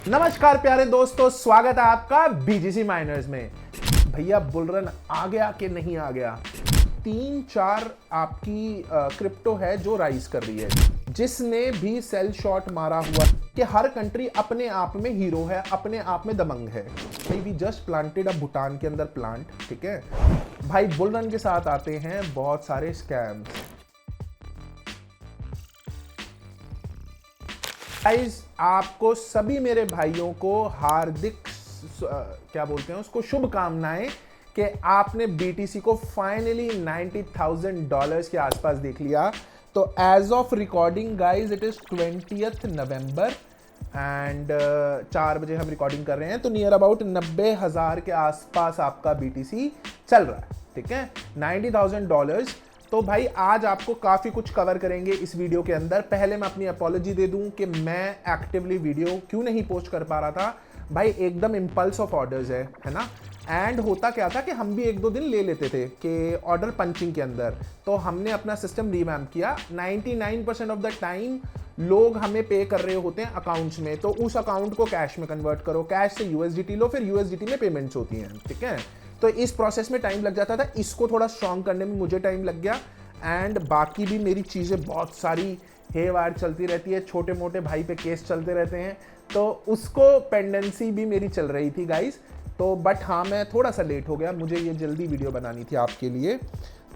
नमस्कार प्यारे दोस्तों, स्वागत है आपका बीजीसी माइनर्स में। भैया बुल रन आ गया कि नहीं आ गया? 3-4 आपकी क्रिप्टो है जो राइज कर रही है, जिसने भी सेल शॉट मारा हुआ कि हर कंट्री अपने आप में हीरो है, अपने आप में दबंग है। भाई वी जस्ट प्लांटेड अ भूटान के अंदर प्लांट, ठीक है भाई। बुल रन के साथ आते हैं बहुत सारे स्कैम्स। गाइस, आपको सभी मेरे भाइयों को हार्दिक क्या बोलते हैं उसको, शुभकामनाएं कि आपने बीटीसी को फाइनली $90,000 के आसपास देख लिया। तो as of recording guys, it is 20th November and 4 बजे हम रिकॉर्डिंग कर रहे हैं, तो नियर अबाउट 90,000 के आसपास आपका बीटीसी चल रहा है, ठीक है। $90,000। तो भाई आज आपको काफ़ी कुछ कवर करेंगे इस वीडियो के अंदर। पहले मैं अपनी अपॉलॉजी दे दूं कि मैं एक्टिवली वीडियो क्यों नहीं पोस्ट कर पा रहा था। भाई एकदम इम्पल्स ऑफ ऑर्डर्स है ना। एंड होता क्या था कि हम भी 1-2 दिन ले लेते थे कि ऑर्डर पंचिंग के अंदर, तो हमने अपना सिस्टम रिवैम्प किया। 99% ऑफ द टाइम लोग हमें पे कर रहे होते हैं अकाउंट्स में, तो उस अकाउंट को कैश में कन्वर्ट करो, कैश से यूएसडीटी लो, फिर यूएसडीटी में पेमेंट्स होती हैं, ठीक है। तो इस प्रोसेस में टाइम लग जाता था, इसको थोड़ा स्ट्रॉन्ग करने में मुझे टाइम लग गया। एंड बाकी भी मेरी चीज़ें बहुत सारी हेवार चलती रहती है, छोटे मोटे भाई पे केस चलते रहते हैं, तो उसको पेंडेंसी भी मेरी चल रही थी गाइस। तो बट हाँ, मैं थोड़ा सा लेट हो गया, मुझे ये जल्दी वीडियो बनानी थी आपके लिए।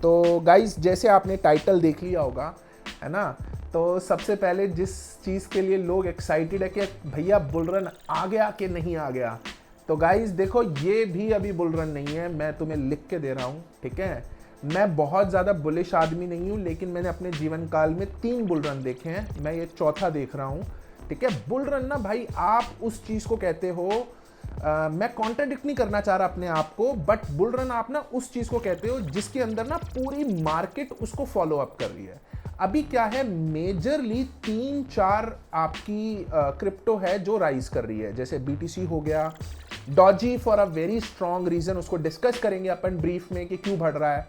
तो गाइस, जैसे आपने टाइटल देख लिया होगा, है ना, तो सबसे पहले जिस चीज़ के लिए लोग एक्साइटेड है कि भैया बुल रन आ गया कि नहीं आ गया, तो गाइस देखो, ये भी अभी बुल रन नहीं है, मैं तुम्हें लिख के दे रहा हूँ, ठीक है। मैं बहुत ज़्यादा बुलिश आदमी नहीं हूँ, लेकिन मैंने अपने जीवन काल में 3 बुल रन देखे हैं, मैं ये चौथा देख रहा हूँ, ठीक है। बुल रन ना भाई, आप उस चीज़ को कहते हो, मैं कॉन्ट्राडिक्ट नहीं करना चाह रहा अपने आप को, बट बुल रन आप ना उस चीज़ को कहते हो जिसके अंदर ना पूरी मार्केट उसको फॉलो अप कर रही है। अभी क्या है, मेजरली 3-4 आपकी क्रिप्टो है जो राइज कर रही है, जैसे बीटीसी हो गया, doji for a very strong reason, उसको डिस्कस करेंगे अपन ब्रीफ में कि क्यों बढ़ रहा है,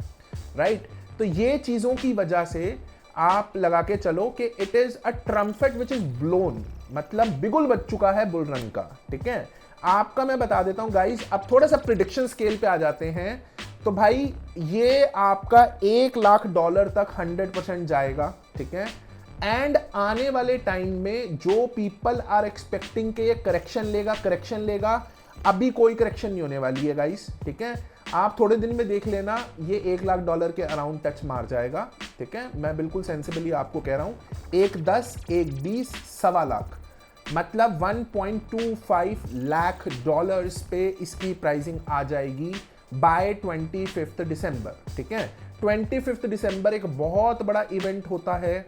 राइट। तो ये चीज़ों की वजह से आप लगा के चलो कि it is a trumpet which is blown, मतलब बिगुल बज चुका है बुल रन का, ठीक है। आपका मैं बता देता हूं गाइस, अब थोड़ा सा प्रिडिक्शन स्केल पे आ जाते हैं। तो भाई ये आपका $1,00,000 तक 100% जाएगा, ठीक है। एंड आने वाले टाइम में जो पीपल आर एक्सपेक्टिंग के ये करेक्शन लेगा, अभी कोई करेक्शन नहीं होने वाली है गाइस, ठीक है। आप थोड़े दिन में देख लेना, ये $1,00,000 के अराउंड टच मार जाएगा, ठीक है। मैं बिल्कुल सेंसिबली आपको कह रहा हूं, 1,10, 1,20, $1,20,000, मतलब $1.25 लाख पे इसकी प्राइसिंग आ जाएगी बाय 25 दिसंबर, ठीक है। 25 दिसंबर एक बहुत बड़ा इवेंट होता है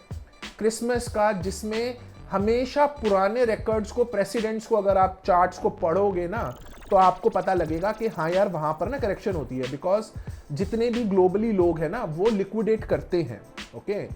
क्रिसमस का, जिसमें हमेशा पुराने रिकॉर्ड्स को, प्रेसिडेंट्स को अगर आप चार्ट्स को पढ़ोगे ना, तो आपको पता लगेगा कि हाँ यार, वहाँ पर ना करेक्शन होती है, बिकॉज जितने भी ग्लोबली लोग हैं ना, वो लिक्विडेट करते हैं, ओके।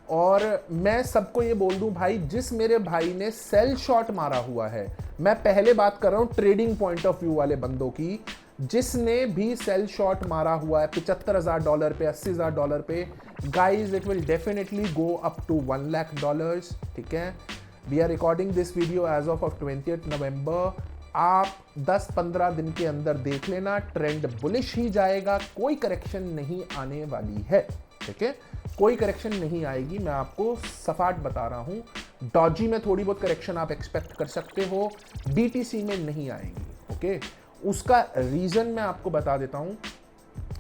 और मैं सबको ये बोल दूं भाई, जिस मेरे भाई ने सेल शॉट मारा हुआ है, मैं पहले बात कर रहा हूँ ट्रेडिंग पॉइंट ऑफ व्यू वाले बंदों की, जिसने भी सेल शॉट मारा हुआ है $75,000 पे, $80,000 पे, guys it will definitely go up to $1,00,000, ठीक है। We are recording this video as of 20th November. आप 10-15 दिन के अंदर देख लेना, ट्रेंड बुलिश ही जाएगा, कोई करेक्शन नहीं आने वाली है, ठीक है। कोई करेक्शन नहीं आएगी, मैं आपको सफाट बता रहा हूं। डॉजी में थोड़ी बहुत करेक्शन आप एक्सपेक्ट कर सकते हो, बीटीसी में नहीं आएगी, ओके। उसका रीजन मैं आपको बता देता हूं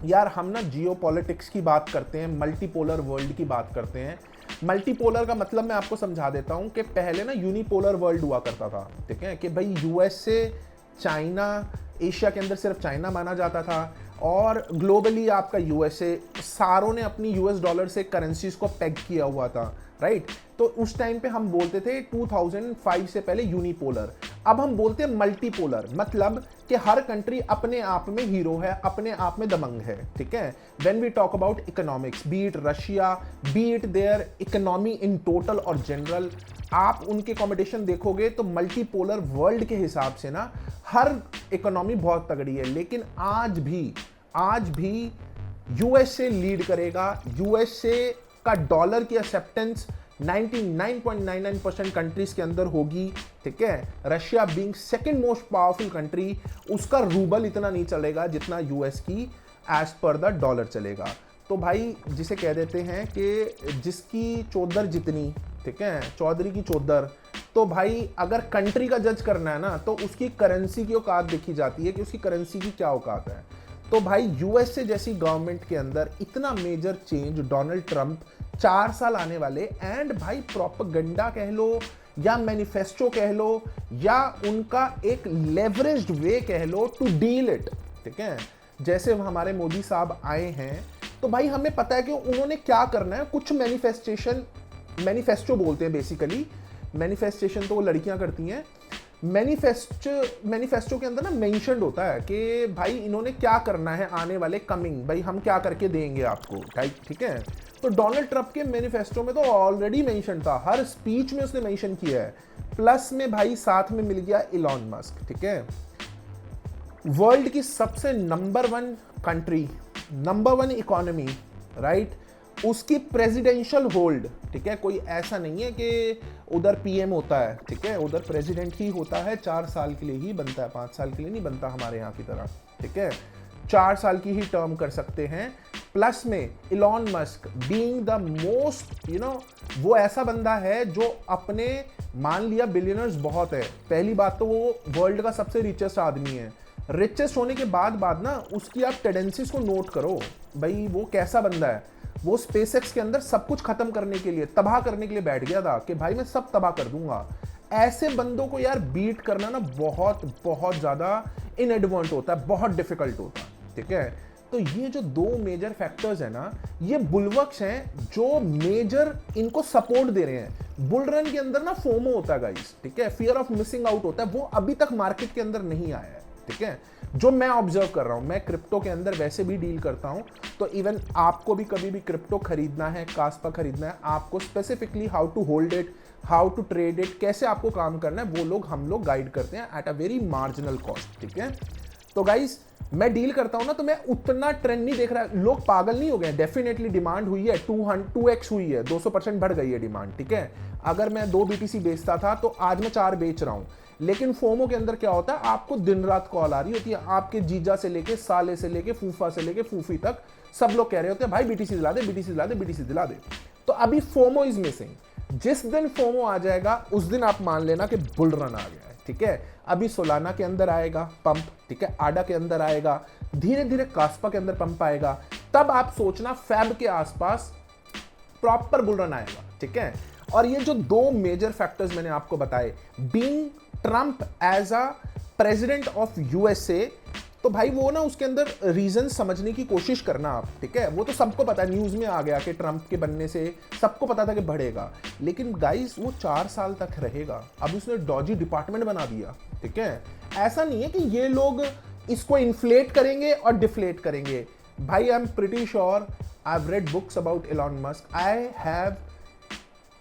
यार। हम ना जियोपॉलिटिक्स की बात करते हैं, मल्टीपोलर वर्ल्ड की बात करते हैं। मल्टीपोलर का मतलब मैं आपको समझा देता हूं कि पहले ना यूनिपोलर वर्ल्ड हुआ करता था, ठीक है, कि भाई यूएसए, चाइना, एशिया के अंदर सिर्फ चाइना माना जाता था, और ग्लोबली आपका यूएसए, सारों ने अपनी यूएस डॉलर से करेंसीज को पेग किया हुआ था, राइट। तो उस टाइम पे हम बोलते थे 2005 से पहले यूनिपोलर। अब हम बोलते हैं मल्टीपोलर, मतलब कि हर कंट्री अपने आप में हीरो है, अपने आप में दबंग है, ठीक है। When we talk about economics, be it Russia, be it their economy in total और जनरल, आप उनके कॉम्पिटिशन देखोगे तो मल्टीपोलर वर्ल्ड के हिसाब से ना हर इकोनॉमी बहुत तगड़ी है। लेकिन आज भी यूएसए लीड करेगा। यूएसए का डॉलर की एक्सेप्टेंस 99.99% कंट्रीज के अंदर होगी, ठीक है। Russia being second most powerful country, उसका रूबल इतना नहीं चलेगा जितना यूएस की एज पर द डॉलर चलेगा। तो भाई जिसे कह देते हैं कि जिसकी चौधर जितनी, ठीक है, चौधरी की चौधर। तो भाई अगर कंट्री का जज करना है ना तो उसकी करेंसी की औकात देखी जाती है कि उसकी करेंसी की क्या औकात है। तो भाई यूएसए जैसी गवर्नमेंट के अंदर इतना मेजर चेंज, डोनाल्ड ट्रंप 4 साल आने वाले, एंड भाई प्रोपेगेंडा कह लो या मैनिफेस्टो कह लो या उनका एक लेवरेज्ड वे कह लो टू डील इट, ठीक है। जैसे हमारे मोदी साहब आए हैं तो भाई हमें पता है कि उन्होंने क्या करना है। कुछ मैनिफेस्टो बोलते हैं बेसिकली, मैनिफेस्टेशन तो वो लड़कियां करती हैं। मैनिफेस्टो के अंदर ना मेंशन्ड होता है कि भाई इन्होंने क्या करना है आने वाले कमिंग, भाई हम क्या करके देंगे आपको, ठीक है। तो डोनाल्ड ट्रंप के मैनिफेस्टो में तो ऑलरेडी मेंशन था, हर स्पीच में उसने मेंशन किया है। प्लस में भाई साथ में मिल गया इलॉन मस्क, ठीक है। वर्ल्ड की सबसे number 1 country, number 1 economy, right, उसकी प्रेसिडेंशियल होल्ड, ठीक है। कोई ऐसा नहीं है कि उधर पीएम होता है, ठीक है, उधर प्रेसिडेंट ही होता है, 4 साल के लिए ही बनता है, 5 साल के लिए नहीं बनता हमारे यहाँ की तरह, ठीक है। 4 साल की ही टर्म कर सकते हैं। प्लस में Elon Musk being the most, वो ऐसा बंदा है जो अपने, मान लिया बिलियनर्स बहुत है, पहली बात तो वो वर्ल्ड का सबसे रिचेस्ट आदमी है। रिचेस्ट होने के बाद ना उसकी आप टेंडेंसीज को नोट करो, भाई वो कैसा बंदा है। वो स्पेसएक्स के अंदर सब कुछ खत्म करने के लिए, तबाह करने के लिए बैठ गया था कि भाई मैं सब तबाह कर दूंगा। ऐसे बंदों को यार बीट करना ना बहुत बहुत ज्यादा इनएडवांट होता है, बहुत डिफिकल्ट होता है, ठीक है। तो ये जो 2 मेजर फैक्टर्स है ना, ये बुलवर्क्स हैं जो मेजर इनको सपोर्ट दे रहे हैं। बुल रन के अंदर ना फोमो होता है गाइस, ठीक है, फियर ऑफ मिसिंग आउट होता है, वो अभी तक मार्केट के अंदर नहीं आया है, ठीक है। जो मैं ऑब्जर्व कर रहा हूं, मैं क्रिप्टो के अंदर वैसे भी डील करता हूं, तो इवन आपको भी कभी भी क्रिप्टो खरीदना है, कास्पा खरीदना है, आपको specifically how to hold it, how to trade it, कैसे आपको काम करना है, वो हम लोग गाइड करते हैं at a very marginal cost, ठीक है। तो गाइस मैं डील करता हूं ना तो मैं उतना ट्रेंड नहीं देख रहा, लोग पागल नहीं हो गए। डेफिनेटली डिमांड हुई है, 2x हुई है, 200% बढ़ गई है डिमांड, ठीक है। अगर मैं 2 BTC बेचता था तो आज मैं 4 बेच रहा हूं। लेकिन फोमो के अंदर क्या होता है, आपको दिन रात कॉल आ रही होती है, आपके जीजा से लेके, साले से लेके, फूफा से लेके फूफी तक सब लोग कह रहे होते हैं भाई BTC दिला दे, BTC दिला दे, BTC दिला दे। तो अभी फोमो इज मिसिंग। जिस दिन फोमो आ जाएगा उस दिन आप मान लेना कि बुल रन आ गया है, ठीक है। अभी सोलाना के अंदर आएगा पंप, ठीक है, आडा के अंदर आएगा, धीरे धीरे कास्पा के अंदर पंप आएगा, तब आप सोचना फैब के आसपास प्रॉपर बुल रन आएगा, ठीक है। और ये जो 2 मेजर फैक्टर्स मैंने आपको बताए, being Trump as a president of USA, तो भाई वो ना उसके अंदर रीजन समझने की कोशिश करना आप, ठीक है। वो तो सबको पता है, न्यूज में आ गया कि ट्रंप के बनने से सबको पता था कि बढ़ेगा, लेकिन गाइस वो 4 साल तक रहेगा। अब उसने डॉजी डिपार्टमेंट बना दिया, ठीक है। ऐसा नहीं है कि ये लोग इसको इन्फ्लेट करेंगे और डिफ्लेट करेंगे। भाई I am pretty sure, I have read books about Elon Musk, I have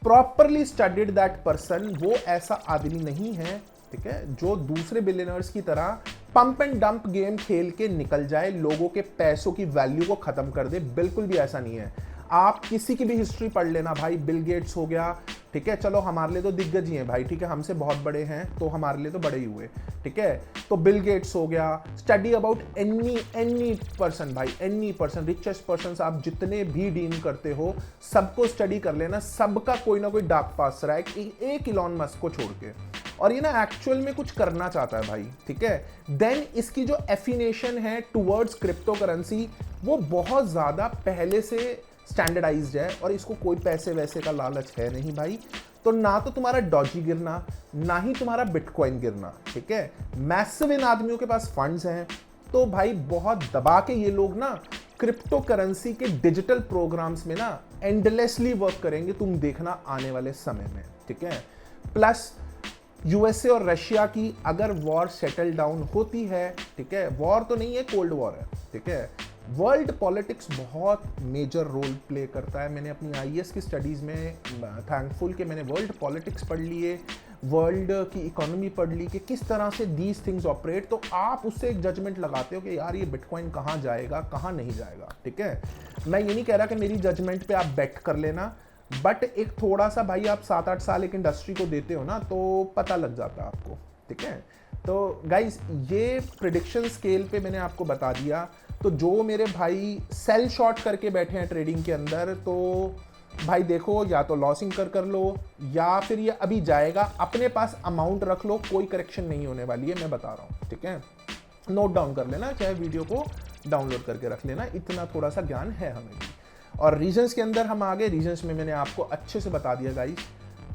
properly studied that person. वो ऐसा आदमी नहीं है, ठीक है, जो दूसरे बिलियनर्स की तरह पंप एंड डंप गेम खेल के निकल जाए, लोगों के पैसों की वैल्यू को खत्म कर दे। बिल्कुल भी ऐसा नहीं है। आप किसी की भी हिस्ट्री पढ़ लेना, भाई बिल गेट्स हो गया, ठीक है, चलो हमारे लिए तो दिग्गज ही हैं भाई, ठीक है, हमसे बहुत बड़े हैं तो हमारे लिए तो बड़े ही हुए, ठीक है। तो बिल गेट्स हो गया, स्टडी अबाउट एनी पर्सन भाई, एनी पर्सन, रिचेस्ट पर्सन आप जितने भी डील करते हो सबको स्टडी कर लेना, सबका कोई ना कोई डार्क पास्ट रहा है, एक इलॉन मस्क को छोड़ के। और ये ना एक्चुअल में कुछ करना चाहता है भाई, ठीक है। देन इसकी जो एफिनेशन है टुवर्ड्स क्रिप्टो करेंसी वो बहुत ज्यादा पहले से स्टैंडर्डाइज्ड है, और इसको कोई पैसे वैसे का लालच है नहीं भाई। तो ना तो तुम्हारा डॉजी गिरना, ना ही तुम्हारा बिटकॉइन गिरना, ठीक है। मैसिव इन आदमियों के पास फंड्स हैं, तो भाई बहुत दबा के ये लोग ना क्रिप्टो करेंसी के डिजिटल प्रोग्राम्स में ना एंडलेसली वर्क करेंगे, तुम देखना आने वाले समय में, ठीक है। प्लस यूएसए और रशिया की अगर वॉर सेटल डाउन होती है, ठीक है, वॉर तो नहीं है, कोल्ड वॉर है, ठीक है, वर्ल्ड पॉलिटिक्स बहुत मेजर रोल प्ले करता है। मैंने अपनी आईएएस की स्टडीज़ में थैंकफुल कि मैंने वर्ल्ड पॉलिटिक्स पढ़ लिए, वर्ल्ड की इकोनॉमी पढ़ ली कि किस तरह से दीज थिंग्स ऑपरेट, तो आप उससे एक जजमेंट लगाते हो कि यार ये बिटकॉइन कहाँ जाएगा, कहाँ नहीं जाएगा, ठीक है। मैं ये नहीं कह रहा कि मेरी जजमेंट पे आप बेट कर लेना, बट एक थोड़ा सा भाई आप 7-8 साल एक इंडस्ट्री को देते हो ना, तो पता लग जाता है आपको, ठीक है। तो गाइज ये प्रिडिक्शन स्केल पे मैंने आपको बता दिया। तो जो मेरे भाई सेल शॉर्ट करके बैठे हैं ट्रेडिंग के अंदर, तो भाई देखो, या तो लॉसिंग कर लो, या फिर ये अभी जाएगा, अपने पास अमाउंट रख लो, कोई करेक्शन नहीं होने वाली है, मैं बता रहा हूँ, ठीक है। नोट डाउन कर लेना, चाहे वीडियो को डाउनलोड करके रख लेना, इतना थोड़ा सा ज्ञान है हमें भी। और रीजंस के अंदर हम आगे, रीजंस में मैंने आपको अच्छे से बता दिया guys.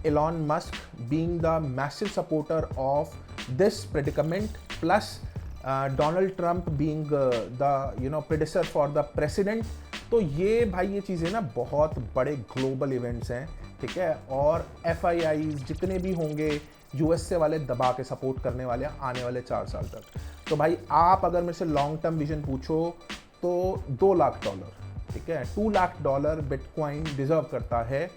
Elon Musk being the massive supporter of this predicament, plus Donald Trump being the प्रेडिसर फॉर द प्रेसिडेंट। तो ये भाई ये चीज़ें ना बहुत बड़े ग्लोबल इवेंट्स हैं, ठीक है। और FIIs जितने भी होंगे USA वाले दबा के सपोर्ट करने वाले हैं आने वाले 4 साल तक। तो भाई आप अगर मेरे से लॉन्ग टर्म विजन पूछो तो $2 लाख, ठीक है, $2 लाख बिटकॉइन डिजर्व करता है।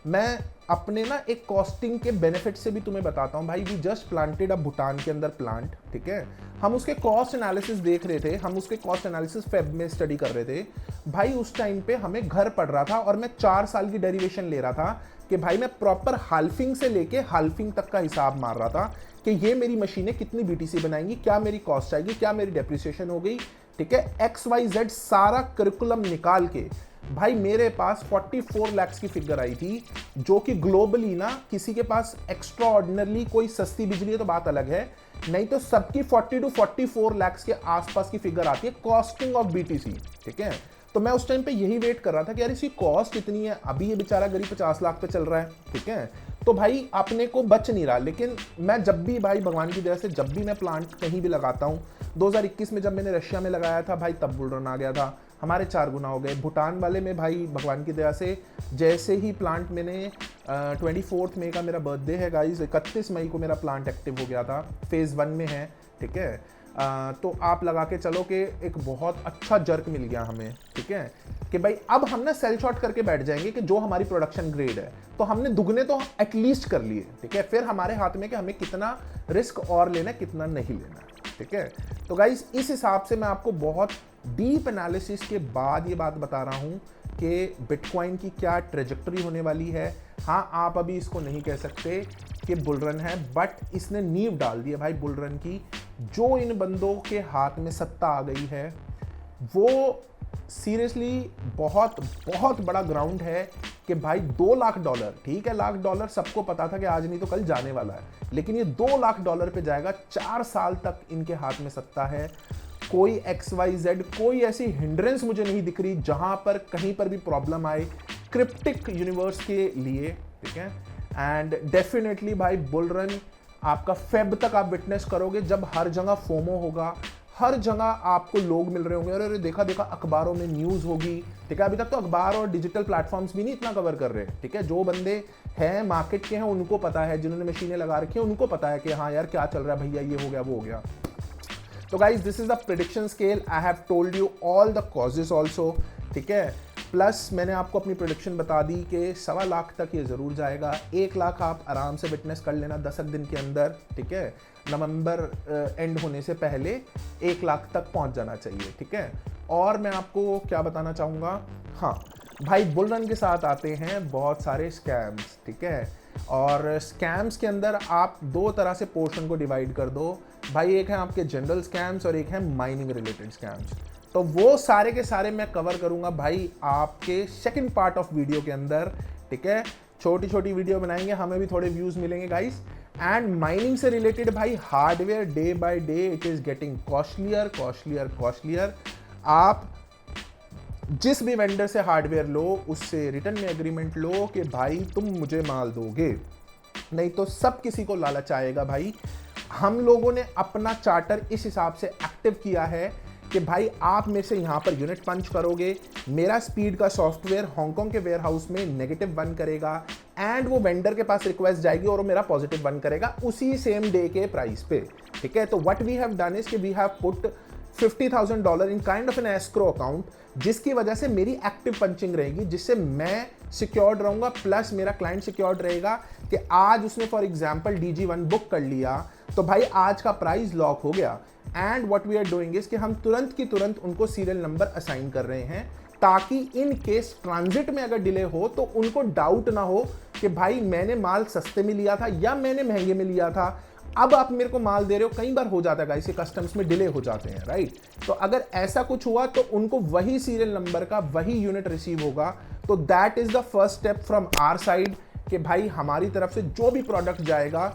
मैं अपने ना एक कॉस्टिंग के बेनिफिट से भी तुम्हें बताता हूँ भाई। वी जस्ट प्लांटेड अ भूटान के अंदर प्लांट, ठीक है। हम उसके कॉस्ट एनालिसिस देख रहे थे, हम उसके कॉस्ट एनालिसिस फेब में स्टडी कर रहे थे भाई। उस टाइम पे हमें घर पड़ रहा था और मैं 4 साल की डेरिवेशन ले रहा था कि भाई मैं प्रॉपर हाल्फिंग से लेके हाल्फिंग तक का हिसाब मार रहा था कि ये मेरी मशीनें कितनी BTC बनाएंगी, क्या मेरी कॉस्ट आएगी, क्या मेरी डेप्रिसिएशन हो गई, ठीक है। XYZ सारा करिकुलम निकाल के भाई मेरे पास 44 लाख की फिगर आई थी, जो कि ग्लोबली ना किसी के पास एक्स्ट्रा ऑर्डिनरली कोई सस्ती बिजली है तो बात अलग है, नहीं तो सबकी 40 to 44 लाख के आसपास की फिगर आती है कॉस्टिंग ऑफ BTC, ठीक है। तो मैं उस टाइम पे यही वेट कर रहा था कि यार इसकी कॉस्ट इतनी है, अभी ये बेचारा गरीब 50 लाख पे चल रहा है, ठीक है। तो भाई अपने को बच नहीं रहा। लेकिन मैं जब भी भाई भगवान की दया से जब भी मैं प्लांट कहीं भी लगाता हूँ, 2021 में जब मैंने रशिया में लगाया था भाई, तब बुल रन आ गया था, हमारे 4 गुना हो गए। भूटान वाले में भाई भगवान की दया से जैसे ही प्लांट मैंने 24 मई का मेरा बर्थडे है गाइस, 31 मई को मेरा प्लांट एक्टिव हो गया था, फेज़ 1 में है, ठीक है। तो आप लगा के चलो कि एक बहुत अच्छा जर्क मिल गया हमें, ठीक है, कि भाई अब हम ना सेल शॉर्ट करके बैठ जाएंगे कि जो हमारी प्रोडक्शन ग्रेड है, तो हमने दुगने तो एटलीस्ट कर लिए, ठीक है। फिर हमारे हाथ में कि हमें कितना रिस्क और लेना है, कितना नहीं लेना, ठीक है। तो गाइस इस हिसाब से मैं आपको बहुत डीप एनालिसिस के बाद ये बात बता रहा हूँ कि बिटकॉइन की क्या ट्रेजेक्टरी होने वाली है। हाँ, आप अभी इसको नहीं कह सकते कि बुलरन है, बट इसने नींव डाल दी है भाई बुलरन की। जो इन बंदों के हाथ में सत्ता आ गई है, वो सीरियसली बहुत बहुत बड़ा ग्राउंड है कि भाई $2 लाख, ठीक है, $1 लाख सबको पता था कि आज नहीं तो कल जाने वाला है, लेकिन ये $2 लाख पे जाएगा। 4 साल तक इनके हाथ में सत्ता है। कोई XYZ कोई ऐसी हिंड्रेंस मुझे नहीं दिख रही जहां पर कहीं पर भी प्रॉब्लम आए क्रिप्टिक यूनिवर्स के लिए, ठीक है। एंड डेफिनेटली भाई बुल रन आपका फेब तक आप विटनेस करोगे, जब हर जगह फोमो होगा, हर जगह आपको लोग मिल रहे होंगे, अरे देखा देखा अखबारों में न्यूज़ होगी, ठीक है। अभी तक तो अखबार और डिजिटल प्लेटफॉर्म्स भी नहीं इतना कवर कर रहे, ठीक है। जो बंदे हैं मार्केट के हैं उनको पता है, जिन्होंने मशीनें लगा रखी हैं उनको पता है कि हाँ यार क्या चल रहा है भैया, ये हो गया वो हो गया। तो guys this is the prediction scale, I have told you all the causes also, ठीक है। प्लस मैंने आपको अपनी प्रेडिक्शन बता दी कि 1.25 लाख तक ये ज़रूर जाएगा। 1 लाख आप आराम से विटनेस कर लेना 10 दिन के अंदर, ठीक है। नवंबर एंड होने से पहले 1 लाख तक पहुंच जाना चाहिए, ठीक है। और मैं आपको क्या बताना चाहूँगा, हाँ भाई बुल रन के साथ आते हैं बहुत सारे स्कैम्स, ठीक है। और स्कैम्स के अंदर आप 2 तरह से पोर्शन को डिवाइड कर दो भाई, एक है आपके जनरल स्कैम्स और एक है माइनिंग रिलेटेड स्कैम्स। तो वो सारे के सारे मैं कवर करूंगा भाई आपके सेकंड पार्ट ऑफ वीडियो के अंदर, ठीक है। छोटी छोटी वीडियो बनाएंगे, हमें भी थोड़े व्यूज मिलेंगे गाइस। एंड माइनिंग से रिलेटेड भाई hardware day by day it is getting costlier costlier costlier. आप जिस भी वेंडर से हार्डवेयर लो उससे रिटर्न में एग्रीमेंट लो कि भाई तुम मुझे माल दोगे, नहीं तो सब किसी को लालच आएगा भाई। हम लोगों ने अपना चार्टर इस हिसाब से एक्टिव किया है कि भाई आप में से यहाँ पर यूनिट पंच करोगे, मेरा स्पीड का सॉफ्टवेयर हांगकांग के वेयर हाउस में -1 करेगा एंड वो वेंडर के पास रिक्वेस्ट जाएगी और वो मेरा +1 करेगा उसी सेम डे के प्राइस पे, ठीक है। तो what we have done is कि we have put $50,000 in kind of an escrow account, जिसकी वजह से मेरी एक्टिव पंचिंग रहेगी, जिससे मैं सिक्योर्ड रहूंगा प्लस मेरा क्लाइंट सिक्योर्ड रहेगा कि आज उसने फॉर एग्जांपल DG1 बुक कर लिया तो भाई आज का प्राइस लॉक हो गया। And what we are doing is कि हम तुरंत की तुरंत उनको सीरियल नंबर असाइन कर रहे हैं ताकि इन केस ट्रांजिट में अगर डिले हो तो उनको डाउट ना हो कि भाई मैंने माल सस्ते में लिया था या मैंने महंगे में लिया था, अब आप मेरे को माल दे रहे हो। कई बार हो जाता है गाइस, ये कस्टम्स में डिले हो जाते हैं, राइट। तो अगर ऐसा कुछ हुआ तो उनको वही सीरियल नंबर का वही यूनिट रिसीव होगा। तो that is the first step from our side कि भाई हमारी तरफ से जो भी प्रोडक्ट जाएगा,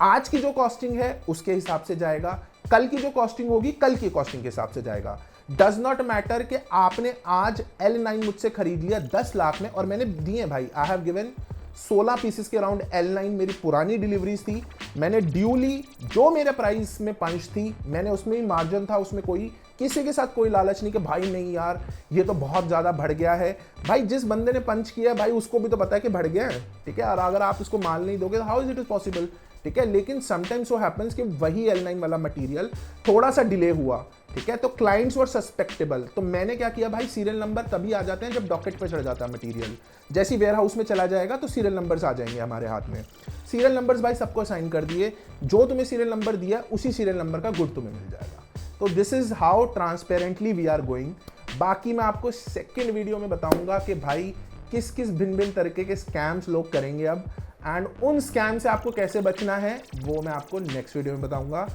आज की जो कॉस्टिंग है उसके हिसाब से जाएगा, कल की जो कॉस्टिंग होगी कल की कॉस्टिंग के हिसाब से जाएगा। डज नॉट मैटर कि आपने आज L9 मुझसे खरीद लिया 10 लाख में और मैंने दिए भाई, आई हैव गिवन 16 पीसेस के अराउंड L9 मेरी पुरानी डिलीवरीज थी। मैंने ड्यूली जो मेरे प्राइस में पंच थी, मैंने उसमें ही मार्जिन था, उसमें कोई किसी के साथ कोई लालच नहीं कि भाई नहीं यार ये तो बहुत ज़्यादा बढ़ गया है। भाई जिस बंदे ने पंच किया भाई उसको भी तो पता है कि बढ़ गया है, ठीक है। और अगर आप उसको माल नहीं दोगे तो how is it is possible, ठीक है। लेकिन समटाइम्स वो हैपन्स कि वही L9 वाला मटेरियल थोड़ा सा डिले हुआ, ठीक है, तो क्लाइंट्स वर सस्पेक्टेबल। तो मैंने क्या किया भाई, सीरियल नंबर तभी आ जाते हैं जब डॉकेट पे चढ़ जाता है मटेरियल। जैसे वेयर हाउस में चला जाएगा तो सीरियल नंबर्स आ जाएंगे हमारे हाथ में। सीरियल नंबर्स भाई सबको असाइन कर दिए, जो तुम्हें सीरियल नंबर दिया उसी सीरियल नंबर का गुड तुम्हें मिल जाएगा। तो this is how transparently we are going. बाकी मैं आपको सेकेंड वीडियो में बताऊंगा कि भाई किस किस भिन्न भिन्न तरीके के स्कैम्स लोग करेंगे अब, एंड उन स्कैम से आपको कैसे बचना है वो मैं आपको नेक्स्ट वीडियो में बताऊंगा।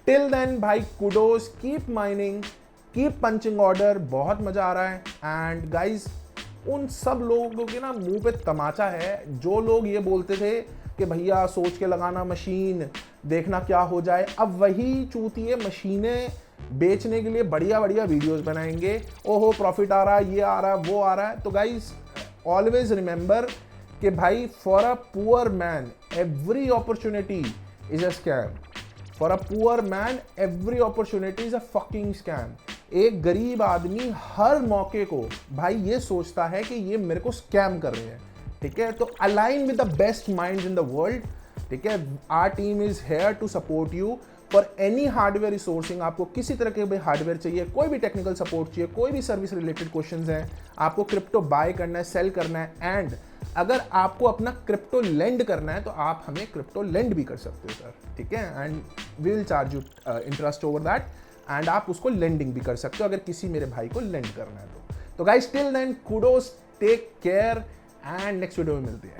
टिल देन भाई kudos, keep mining, keep punching order, बहुत मजा आ रहा है। एंड गाइज उन सब लोगों के ना मुंह पे तमाचा है जो लोग ये बोलते थे कि भैया सोच के लगाना मशीन, देखना क्या हो जाए। अब वही चूतिए मशीनें बेचने के लिए बढ़िया बढ़िया वीडियोस बनाएंगे, ओहो प्रॉफिट आ रहा है, ये आ रहा है, वो आ रहा है। तो गाइज ऑलवेज रिमेंबर कि भाई for a poor man every opportunity is a scam. For a poor man every opportunity is a fucking scam. एक गरीब आदमी हर मौके को भाई ये सोचता है कि ये मेरे को स्कैम कर रहे हैं, ठीक है। तो align with the best minds in the world, ठीक है। Our team is here to support you for any hardware resourcing. आपको किसी तरह के भी हार्डवेयर चाहिए, कोई भी टेक्निकल सपोर्ट चाहिए, कोई भी सर्विस रिलेटेड क्वेश्चंस हैं, आपको क्रिप्टो बाय करना है, सेल करना है, एंड अगर आपको अपना क्रिप्टो लेंड करना है तो आप हमें क्रिप्टो लेंड भी कर सकते हो सर, ठीक है। And we will charge you interest over that, and आप उसको लेंडिंग भी कर सकते हो अगर किसी मेरे भाई को लेंड करना है तो। Guys till then kudos, take care, and next video में मिलते हैं।